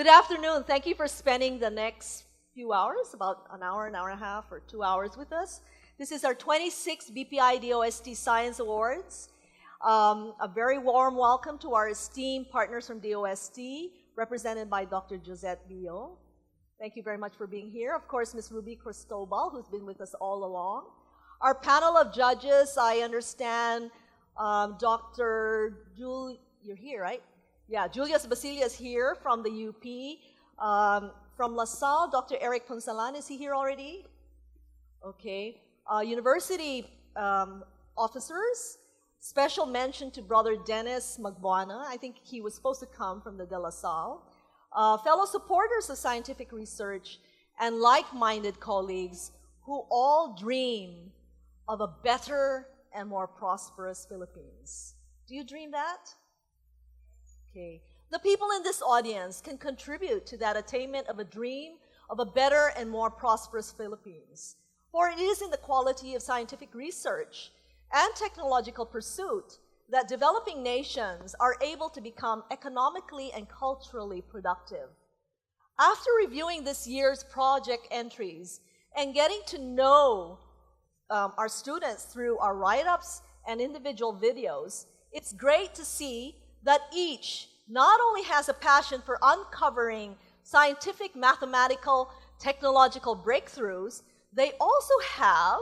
Good afternoon. Thank you for spending the next few hours, about an hour and a half, or 2 hours with us. This is our 26th BPI DOST Science Awards. A very warm welcome to our esteemed partners from DOST, represented by Dr. Josette Bio. Thank you very much for being here. Of course, Ms. Ruby Cristobal, who's been with us all along. Our panel of judges, I understand, Dr. You're here, right? Yeah, Julius Basilia is here from the UP. From LaSalle, Dr. Eric Punsalan, is he here already? Okay. University officers, special mention to Brother Dennis Magbuana. I think he was supposed to come from the De La Salle. Fellow supporters of scientific research and like-minded colleagues who all dream of a better and more prosperous Philippines. Do you dream that? Okay. The people in this audience can contribute to that attainment of a dream of a better and more prosperous Philippines. For it is in the quality of scientific research and technological pursuit that developing nations are able to become economically and culturally productive. After reviewing this year's project entries and getting to know our students through our write-ups and individual videos, it's great to see that each not only has a passion for uncovering scientific, mathematical, technological breakthroughs, they also have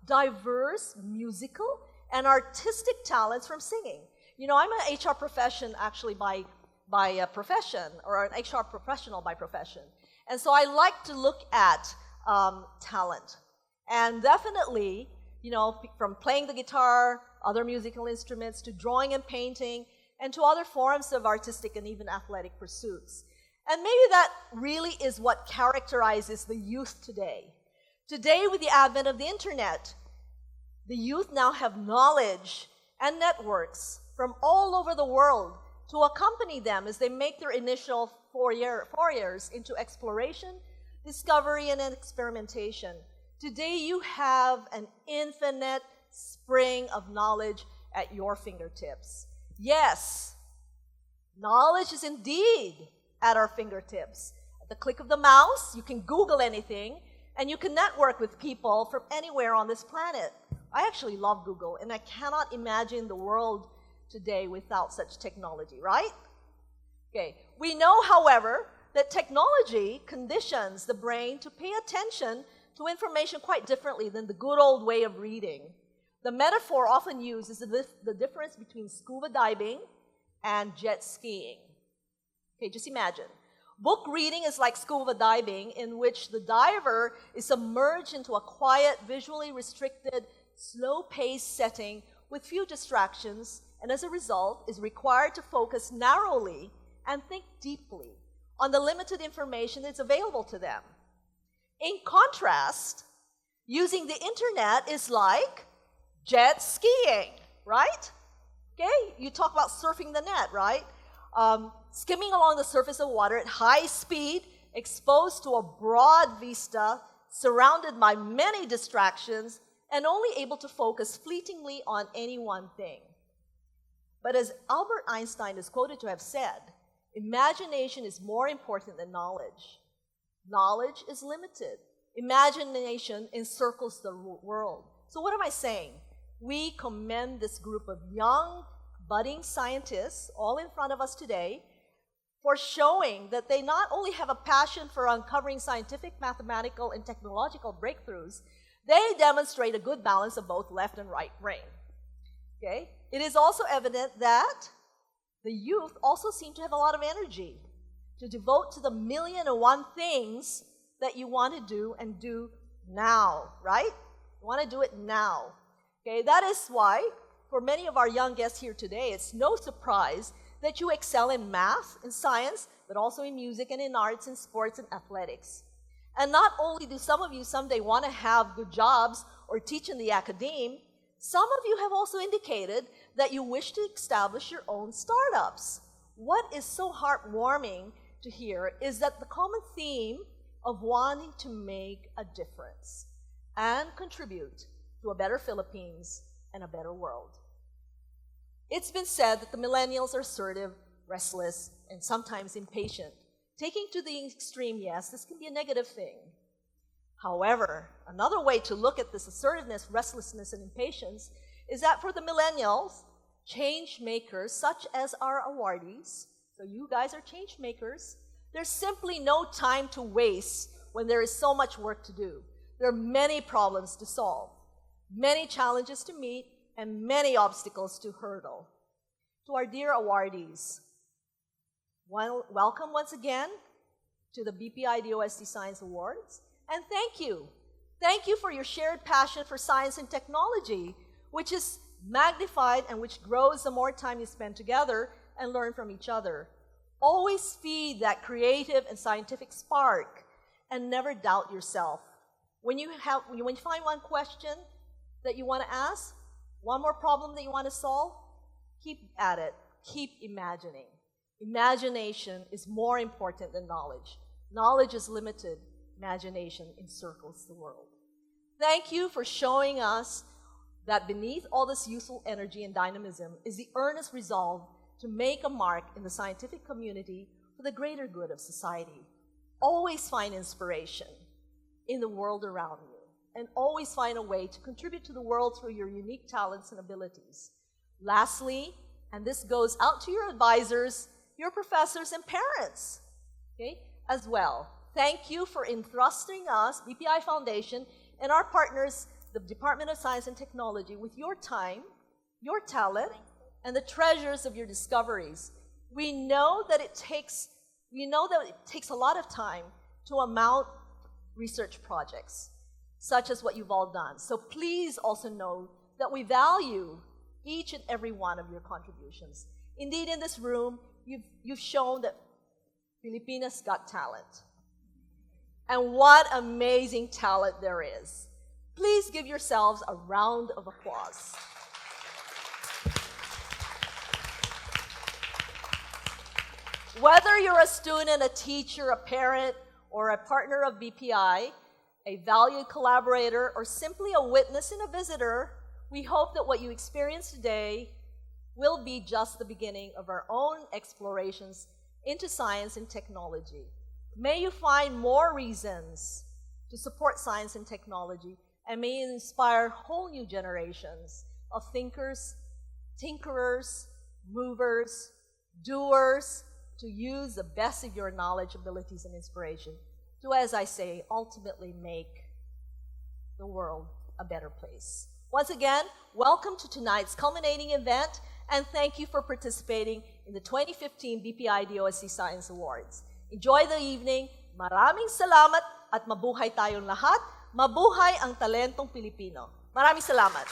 diverse musical and artistic talents from singing. You know, I'm an HR profession actually by profession, or an HR professional by profession. And so I like to look at talent. And definitely, you know, from playing the guitar, other musical instruments, to drawing and painting, and to other forms of artistic and even athletic pursuits. And maybe that really is what characterizes the youth today. Today, with the advent of the internet, the youth now have knowledge and networks from all over the world to accompany them as they make their initial four years into exploration, discovery, and experimentation. Today, you have an infinite spring of knowledge at your fingertips. Yes, knowledge is indeed at our fingertips. At the click of the mouse, you can Google anything, and you can network with people from anywhere on this planet. I actually love Google, and I cannot imagine the world today without such technology, right? Okay. We know, however, that technology conditions the brain to pay attention to information quite differently than the good old way of reading. The metaphor often used is the difference between scuba diving and jet skiing. Okay, just imagine. Book reading is like scuba diving, in which the diver is submerged into a quiet, visually restricted, slow-paced setting with few distractions, and as a result is required to focus narrowly and think deeply on the limited information that's available to them. In contrast, using the internet is like jet skiing, right? Okay, you talk about surfing the net, right? Skimming along the surface of water at high speed, exposed to a broad vista, surrounded by many distractions, and only able to focus fleetingly on any one thing. But as Albert Einstein is quoted to have said, imagination is more important than knowledge. Knowledge is limited. Imagination encircles the world. So what am I saying? We commend this group of young, budding scientists, all in front of us today, for showing that they not only have a passion for uncovering scientific, mathematical, and technological breakthroughs, they demonstrate a good balance of both left and right brain. Okay? It is also evident that the youth also seem to have a lot of energy to devote to the 1,000,001 things that you want to do and do now, right? You want to do it now. Okay, that is why, for many of our young guests here today, it's no surprise that you excel in math, in science, but also in music and in arts and sports and athletics. And not only do some of you someday want to have good jobs or teach in the academe, some of you have also indicated that you wish to establish your own startups. What is so heartwarming to hear is that the common theme of wanting to make a difference and contribute to a better Philippines and a better world. It's been said that the millennials are assertive, restless, and sometimes impatient. Taking to the extreme, yes, this can be a negative thing. However, another way to look at this assertiveness, restlessness, and impatience is that for the millennials, change makers, such as our awardees, so you guys are change makers, there's simply no time to waste when there is so much work to do. There are many problems to solve, many challenges to meet, and many obstacles to hurdle. To our dear awardees, welcome once again to the BPI DOST Science Awards, and thank you. Thank you for your shared passion for science and technology, which is magnified and which grows the more time you spend together and learn from each other. Always feed that creative and scientific spark and never doubt yourself. When you find one question that you want to ask, one more problem that you want to solve, keep at it. Keep imagining. Imagination is more important than knowledge. Knowledge is limited. Imagination encircles the world. Thank you for showing us that beneath all this youthful energy and dynamism is the earnest resolve to make a mark in the scientific community for the greater good of society. Always find inspiration in the world around you, and always find a way to contribute to the world through your unique talents and abilities. Lastly, and this goes out to your advisors, your professors, and parents, okay, as well. Thank you for entrusting us, BPI Foundation, and our partners, the Department of Science and Technology, with your time, your talent, and the treasures of your discoveries. We know that it takes a lot of time to amount research projects, such as what you've all done. So please also know that we value each and every one of your contributions. Indeed, in this room, you've shown that Filipinas got talent. And what amazing talent there is. Please give yourselves a round of applause. Whether you're a student, a teacher, a parent, or a partner of BPI, a valued collaborator, or simply a witness and a visitor, we hope that what you experience today will be just the beginning of our own explorations into science and technology. May you find more reasons to support science and technology, and may you inspire whole new generations of thinkers, tinkerers, movers, doers, to use the best of your knowledge, abilities, and inspiration to, as I say, ultimately make the world a better place. Once again, welcome to tonight's culminating event, and thank you for participating in the 2015 BPI DOST Science Awards. Enjoy the evening. Maraming salamat at mabuhay tayong lahat. Mabuhay ang talentong Pilipino. Maraming salamat.